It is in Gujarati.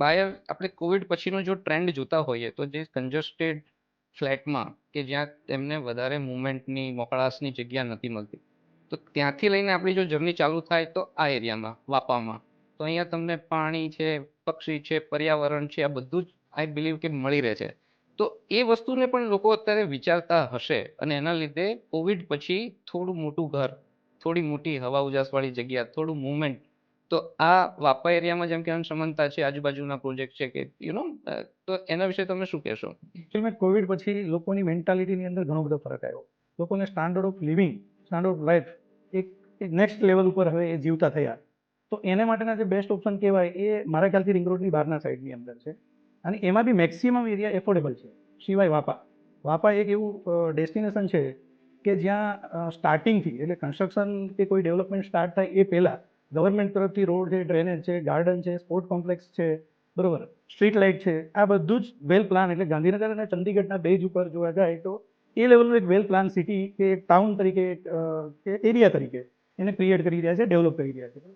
આપણે કોવિડ પછીનો જો ટ્રેન્ડ જોતા હોઈએ તો જે કન્જસ્ટેડ ફ્લેટમાં કે જ્યાં તેમને વધારે મૂવમેન્ટની મોકળાશની જગ્યા નથી મળતી, તો ત્યાંથી લઈને આપણી જો જર્ની ચાલુ થાય તો આ એરિયામાં વાપામાં, તો અહીંયા તમને પાણી છે, પક્ષી છે, પર્યાવરણ છે, આ બધું જ આઈ બિલીવ કે મળી રહે છે. તો એ વસ્તુને પણ લોકો અત્યારે વિચારતા હશે અને એના લીધે કોવિડ પછી થોડું મોટું ઘર, થોડી મોટી હવા ઉજાસવાળી જગ્યા, થોડું મૂવમેન્ટ. તો આ વાપા એરિયામાં જેમ કે સમાનતા છે, આજુબાજુના પ્રોજેક્ટ છે કે તો એના વિશે તમે શું કહેશો? એકચ્યુઅલમાં કોવિડ પછી લોકોની મેન્ટાલિટીની અંદર ઘણો બધો ફરક આવ્યો. લોકોને standard of living, standard of life એક નેક્સ્ટ લેવલ ઉપર હવે એ જીવતા થયા. તો એને માટેના જે બેસ્ટ ઓપ્શન કહેવાય એ મારા ખ્યાલથી રિંગ રોડની બહારના સાઈડની અંદર છે, અને એમાં બી મેક્સિમમ એરિયા એફોર્ડેબલ છે. સિવાય વાપા એક એવું ડેસ્ટિનેશન છે કે જ્યાં સ્ટાર્ટિંગથી એટલે કન્સ્ટ્રક્શન કે કોઈ ડેવલપમેન્ટ સ્ટાર્ટ થાય એ પહેલાં ગવર્મેન્ટ તરફથી રોડ છે, ડ્રેનેજ છે, ગાર્ડન છે, સ્પોર્ટ કોમ્પ્લેક્સ છે, બરોબર, સ્ટ્રીટ લાઇટ છે, આ બધું જ વેલ પ્લાન. એટલે ગાંધીનગર અને ચંદીગઢના બેઝ ઉપર જોવા જાય તો એ લેવલનું એક વેલ પ્લાન સિટી કે એક ટાઉન તરીકે કે એરિયા તરીકે એને ક્રિએટ કરી રહ્યા છે, ડેવલપ કરી રહ્યા છે.